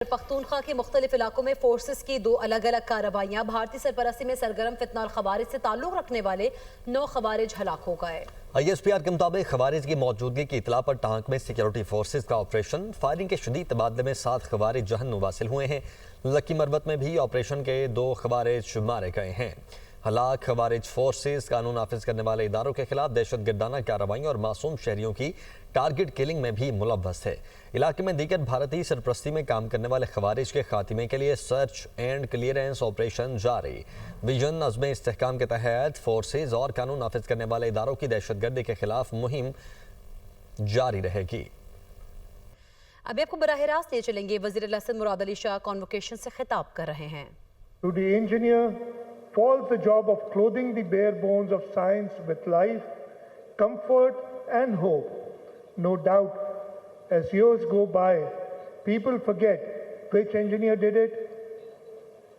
پختونخوا کے مختلف علاقوں میں فورسز کی دو الگ الگ کارروائیاں بھارتی سرپرستی میں سرگرم فتنہ الخوارج سے تعلق رکھنے والے 9 خوارج ہلاک ہو گئے۔ ISPR کے مطابق خوارج کی موجودگی کی اطلاع پر ٹانک میں سیکیورٹی فورسز کا آپریشن فائرنگ کے شدید تبادلے میں 7 خوارج جہنم واصل ہوئے ہیں۔ لکی مروت میں بھی آپریشن کے 2 خوارج مارے گئے ہیں۔ ہلاک خوارج فورسز قانون نافذ کرنے والے اداروں کے خلاف دہشت گردانہ کارروائیوں اور معصوم شہریوں کی ٹارگٹ کلنگ میں بھی ملوث ہے۔ علاقے میں دیگر بھارتی سرپرستی میں کام کرنے والے خوارج کے خاتمے کے لیے سرچ اینڈ کلیئرنس آپریشن جاری۔ ویژن عزم استحکام کے تحت فورسز اور قانون نافذ کرنے والے اداروں کی دہشت گردی کے خلاف مہم جاری رہے گی۔ ابھی آپ کو براہ راست لے چلیں گے، وزیر اعلیٰ سندھ مراد علی شاہ کانوکیشن سے خطاب کر رہے ہیں۔ To the engineer falls the job of clothing the bare bones of science with life, comfort and hope. No doubt, as years go by, people forget which engineer did it,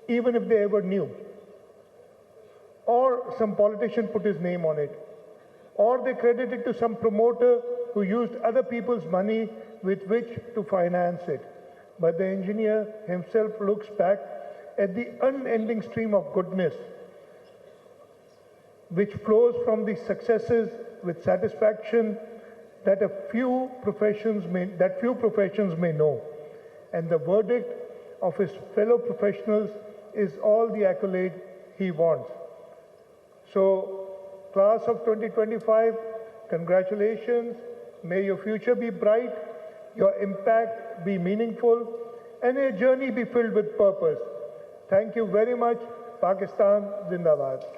even if they ever knew. Or some politician put his name on it. Or they credit it to some promoter who used other people's money with which to finance it. But the engineer himself looks back at the unending stream of goodness which flows from the successes with satisfaction that few professions may know. And the verdict of his fellow professionals is all the accolade he wants. So, class of 2025, congratulations. May your future be bright, your impact be meaningful, and your journey be filled with purpose. Thank you very much. Pakistan Zindabad.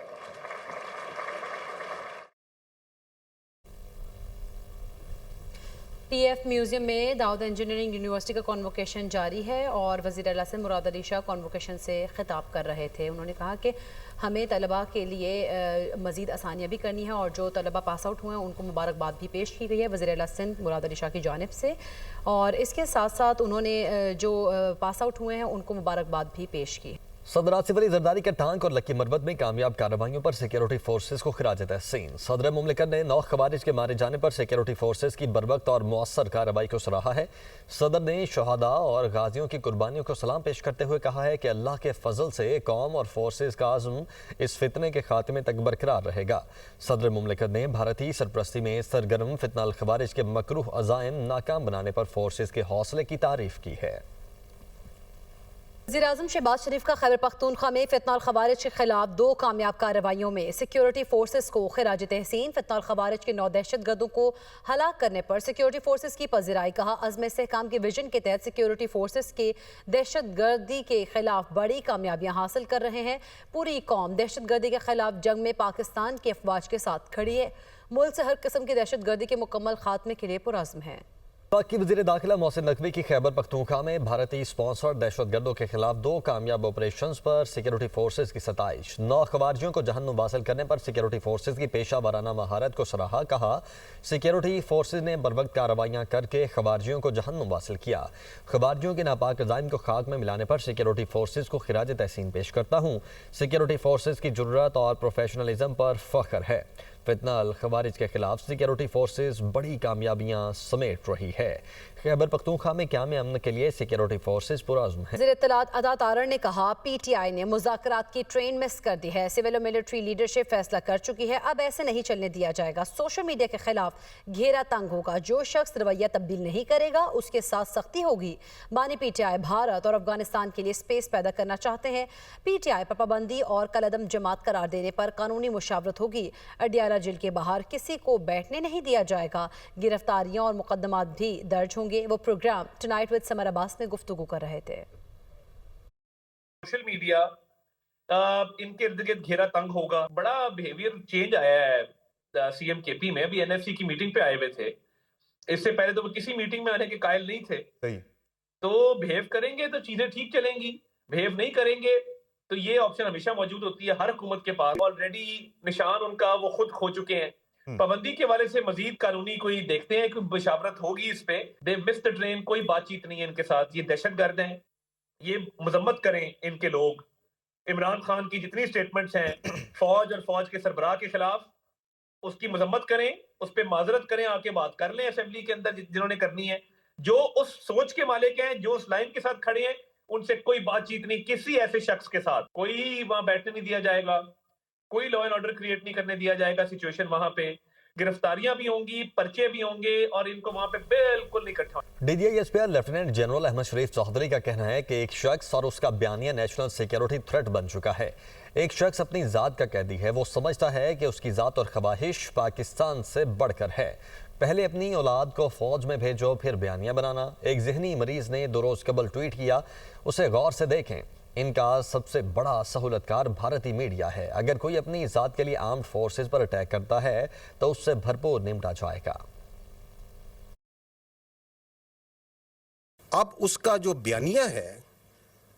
TF museum میں داؤد engineering university کا convocation جاری ہے اور وزیر اعلیٰ سندھ مراد Ali Shah convocation سے خطاب کر رہے تھے۔ انہوں نے کہا کہ ہمیں طلباء کے لیے مزید آسانیاں بھی کرنی ہیں اور جو طلباء پاس آؤٹ ہوئے ہیں ان کو مبارکباد بھی پیش کی گئی ہے وزیر اعلیٰ سندھ مراد علی شاہ کی جانب سے، اور اس کے ساتھ ساتھ انہوں نے جو پاس آؤٹ ہوئے ہیں ان کو مبارکباد بھی پیش کی۔ صدر آصف علی زرداری کا ٹانک اور لکی مروت میں کامیاب کارروائیوں پر سیکیورٹی فورسز کو خراج تحسین۔ صدر مملکت نے 9 خوارج کے مارے جانے پر سیکیورٹی فورسز کی بروقت اور مؤثر کارروائی کو سراہا ہے۔ صدر نے شہداء اور غازیوں کی قربانیوں کو سلام پیش کرتے ہوئے کہا ہے کہ اللہ کے فضل سے قوم اور فورسز کا عزم اس فتنے کے خاتمے تک برقرار رہے گا۔ صدر مملکت نے بھارتی سرپرستی میں سرگرم فتنہ الخوارج کے مکروہ عزائم ناکام بنانے پر فورسز کے حوصلے کی تعریف کی ہے۔ وزیر اعظم شہباز شریف کا خیبر پختونخوا میں فتنہ الخوارج کے خلاف 2 کامیاب کارروائیوں میں سیکیورٹی فورسز کو خراج تحسین۔ فتنہ الخوارج کے 9 دہشت گردوں کو ہلاک کرنے پر سیکیورٹی فورسز کی پذیرائی۔ کہا عزم استحکام کے ویژن کے تحت سیکیورٹی فورسز کے دہشت گردی کے خلاف بڑی کامیابیاں حاصل کر رہے ہیں۔ پوری قوم دہشت گردی کے خلاف جنگ میں پاکستان کی افواج کے ساتھ کھڑی ہے۔ ملک سے ہر قسم کی دہشت گردی کے مکمل خاتمے کے لیے پرعزم ہے۔ پاک وزیر داخلہ محسن نقوی کی خیبر پختونخوا میں بھارتی سپانسر دہشت گردوں کے خلاف 2 کامیاب آپریشنز پر سیکیورٹی فورسز کی ستائش۔ 9 خوارجیوں کو جہنم واصل کرنے پر سیکیورٹی فورسز کی پیشہ ورانہ مہارت کو سراہا۔ کہا سیکیورٹی فورسز نے بروقت کارروائیاں کر کے خوارجیوں کو جہنم واصل کیا۔ خوارجیوں کے ناپاک عزائم کو خاک میں ملانے پر سیکیورٹی فورسز کو خراج تحسین پیش کرتا ہوں۔ سیکیورٹی فورسز کی جرات اور پروفیشنلزم پر فخر ہے۔ فتنہ الخوارج کے خلاف سیکیورٹی فورسز بڑی کامیابیاں سمیٹ رہی ہے۔ خیبر پختونخوا میں قیام امن کے لیے سیکیورٹی فورسز پرعزم ہیں۔ وزیر اطلاعات عطا تارڑ نے کہا پی ٹی آئی نے مذاکرات کی ٹرین مس کر دی ہے۔ سول و ملٹری لیڈرشپ فیصلہ کر چکی ہے، اب ایسے نہیں چلنے دیا جائے گا۔ سوشل میڈیا کے خلاف گھیرا تنگ ہوگا، جو شخص رویہ تبدیل نہیں کرے گا اس کے ساتھ سختی ہوگی۔ بانی پی ٹی آئی بھارت اور افغانستان کے لیے سپیس پیدا کرنا چاہتے ہیں۔ پی ٹی آئی پر پابندی اور کالعدم جماعت قرار دینے پر قانونی مشاورت ہوگی۔ اڈیالہ جیل کے باہر کسی کو بیٹھنے نہیں دیا جائے گا۔ گرفتاریاں اور مقدمات بھی درج ہوں گے۔ وہ پروگرام ٹنائٹ وتھ سمر عباس میں گفتگو کر رہے تھے۔ سوشل میڈیا ان کے ارد گرد گھیرا تنگ ہوگا، بڑا بیہیویئر چینج آیا ہے سی ایم کے پی میں۔ ابھی این ایف سی کی میٹنگ پہ آئے ہوئے تھے، اس سے پہلے تو وہ کسی میٹنگ میں آنے کے قائل نہیں تھے۔ تو بہیو کریں گے تو چیزیں ٹھیک چلیں گی، بہیو نہیں کریں گے تو یہ آپشن ہمیشہ موجود ہوتی ہے ہر حکومت کے پاس۔ آلریڈی نشان ان کا وہ خود کھو چکے ہیں۔ پابندی کے والے سے مزید قانونی کوئی دیکھتے ہیں، کوئی مشاورت ہوگی اس پہ۔ دے مس دی ٹرین، کوئی بات چیت نہیں ہے ان کے ساتھ۔ یہ دہشت گرد ہیں، یہ مذمت کریں ان کے لوگ۔ عمران خان کی جتنی سٹیٹمنٹس ہیں فوج اور فوج کے سربراہ کے خلاف، اس کی مذمت کریں، اس پہ معذرت کریں، آ کے بات کر لیں اسمبلی کے اندر جنہوں نے کرنی ہے۔ جو اس سوچ کے مالک ہیں, جو اس لائن کے ساتھ کھڑے ہیں, ان سے کوئی بات چیت نہیں کسی ایسے شخص کے ساتھ. کوئی وہاں بیٹھنے نہیں دیا جائے گا, کوئی لا اینڈ آرڈر کریٹ نہیں کرنے دیا جائے گا سچویشن وہاں پہ. گرفتاریاں بھی ہوں گی, پرچے بھی ہوں گے, اور ان کو وہاں پہ بالکل نہیں اکٹھا. D G I S P R lieutenant general Ahmed Sharif Chaudhry کا کہنا ہے کہ ایک شخص اور اس کا بیانیہ نیشنل سیکیورٹی تھریٹ بن چکا ہے. ایک شخص اپنی ذات کا قیدی ہے. وہ سمجھتا ہے کہ اس کی ذات اور خواہش پاکستان سے بڑھ کر ہے. پہلے اپنی اولاد کو فوج میں بھیجو, پھر بیانیہ بنانا. ایک ذہنی مریض نے 2 روز قبل ٹویٹ کیا, اسے غور سے دیکھیں. ان کا سب سے بڑا سہولتکار بھارتی میڈیا ہے. اگر کوئی اپنی ذات کے لیے آرمڈ فورسز پر اٹیک کرتا ہے تو اس سے بھرپور نمٹا جائے گا. اب اس کا جو بیانیہ ہے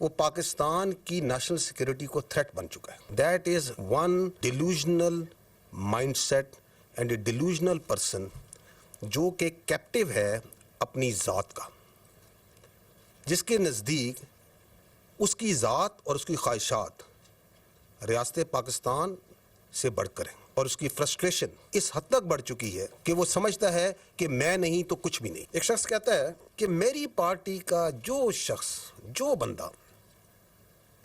وہ پاکستان کی نیشنل سیکیورٹی کو تھریٹ بن چکا ہے. That is one delusional mind set and a delusional person جو کہ کیپٹیو ہے اپنی ذات کا, جس کے نزدیک اس کی ذات اور اس کی خواہشات ریاست پاکستان سے بڑھ کر ہیں, اور اس کی فرسٹریشن اس حد تک بڑھ چکی ہے کہ وہ سمجھتا ہے کہ میں نہیں تو کچھ بھی نہیں. ایک شخص کہتا ہے کہ میری پارٹی کا جو شخص, جو بندہ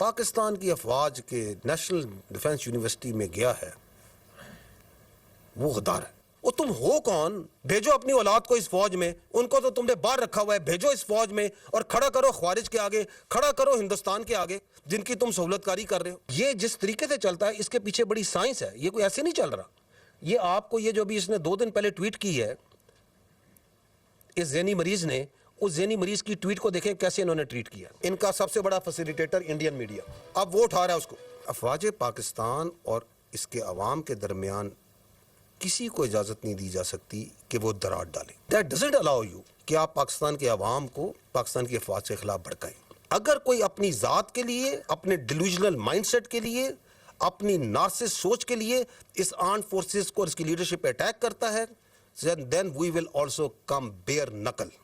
پاکستان کی افواج کے نیشنل ڈیفنس یونیورسٹی میں گیا ہے وہ غدار ہے. وہ تم ہو کون؟ بھیجو اپنی اولاد کو اس فوج میں, ان کو تو تم نے باہر رکھا ہوا ہے, بھیجو اس فوج میں اور کھڑا کرو خوارج کے آگے, کھڑا کرو ہندوستان کے آگے جن کی تم سہولت کاری کر رہے ہو. یہ جس طریقے سے چلتا ہے اس کے پیچھے بڑی سائنس ہے. یہ کوئی ایسے نہیں چل رہا. یہ آپ کو یہ جو بھی اس نے 2 دن پہلے ٹویٹ کی ہے اس ذہنی مریض نے, اس ذہنی مریض کی ٹویٹ کو دیکھیں کیسے انہوں نے ٹویٹ کیا. ان کا سب سے بڑا فیسیلیٹیٹر انڈین میڈیا, اب وہ اٹھا رہا ہے اس کو. افواج پاکستان اور اس کے عوام کے درمیان کسی کو اجازت نہیں دی جا سکتی کہ وہ درار ڈالیں. That doesn't allow you کہ آپ پاکستان کے عوام کو پاکستان کی افواج کے خلاف بھڑکائیں. اگر کوئی اپنی ذات کے لیے, اپنے ڈیلوژنل مائنڈ سیٹ کے لیے, اپنی نارسس سوچ کے لیے اس آرمڈ فورسز کو اور اس کی لیڈرشپ پہ اٹیک کرتا ہے, then we will also come bare knuckle.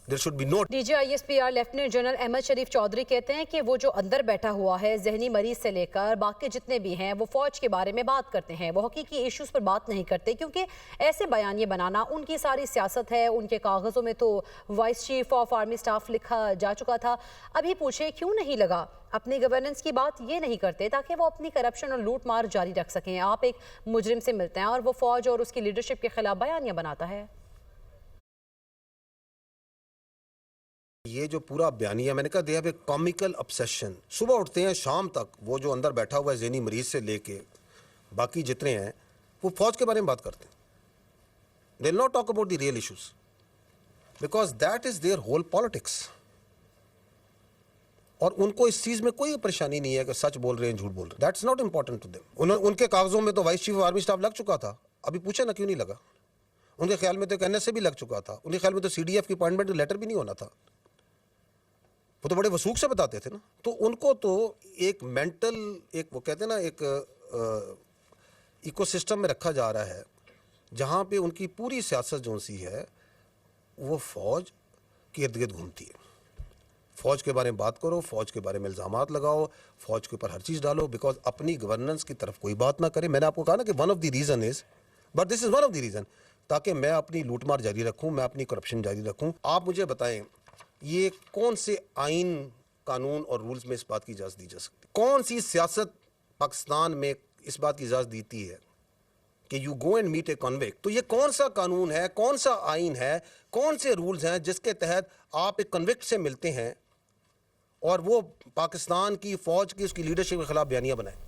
There should be no. D G I S P R lieutenant general Ahmed Sharif Chaudhry کہتے ہیں کہ وہ جو اندر بیٹھا ہوا ہے ذہنی مریض سے لے کر باقی جتنے بھی ہیں وہ فوج کے بارے میں بات کرتے ہیں, وہ حقیقی ایشوز پر بات نہیں کرتے, کیونکہ ایسے بیانیے بنانا ان کی ساری سیاست ہے. ان کے کاغذوں میں تو vice chief of army staff لکھا جا چکا تھا. ابھی پوچھے کیوں نہیں لگا اپنی گورننس کی بات یہ نہیں کرتے تاکہ وہ اپنی کرپشن اور لوٹ مار جاری رکھ سکیں. آپ ایک مجرم سے ملتے ہیں اور وہ فوج اور اس کی لیڈرشپ کے خلاف بیانیہ بناتا ہے. یہ جو پورا بیانیہ, میں نے کہا دے ہیو اے کامیکل obsession. صبح اٹھتے ہیں شام تک وہ جو اندر بیٹھا ہوا ہے ذہنی مریض سے لے کے باقی جتنے ہیں وہ فوج کے بارے میں بات کرتے ہیں. they will not talk about the real issues because that is their whole politics. اور ان کو اس چیز میں کوئی پریشانی نہیں ہے کہ سچ بول رہے ہیں جھوٹ بول رہے ہیں. That's not important to them. ان کے کاغذوں میں تو vice chief of army staff لگ چکا تھا. ابھی پوچھے نا کیوں نہیں لگا. ان کے خیال میں تو ایک NSA بھی لگ چکا تھا. ان کے خیال میں تو CDF کی اپائنٹمنٹ لیٹر بھی نہیں ہونا تھا. وہ تو بڑے وثوق سے بتاتے تھے نا. تو ان کو تو ایک مینٹل, ایک وہ کہتے ہیں نا ایک ایکو سسٹم میں رکھا جا رہا ہے جہاں پہ ان کی پوری سیاست جو سی ہے وہ فوج کے ارد گرد گھومتی ہے. فوج کے بارے میں بات کرو, فوج کے بارے میں الزامات لگاؤ, فوج کے اوپر ہر چیز ڈالو, بیکاز اپنی گورننس کی طرف کوئی بات نہ کرے. میں نے آپ کو کہا نا کہ one of the reason is, but this is one of the reason, تاکہ میں اپنی لوٹ مار جاری رکھوں, میں اپنی کرپشن جاری رکھوں. آپ مجھے بتائیں یہ کون سے آئین, قانون اور رولز میں اس بات کی اجازت دی جا سکتی؟ کون سی سیاست پاکستان میں اس بات کی اجازت دیتی ہے کہ you go and meet a convict? تو یہ کون سا قانون ہے, کون سا آئین ہے, کون سے رولز ہیں جس کے تحت آپ ایک کنوکٹ سے ملتے ہیں اور وہ پاکستان کی فوج کی اس کی لیڈرشپ کے خلاف بیانیہ بنائیں؟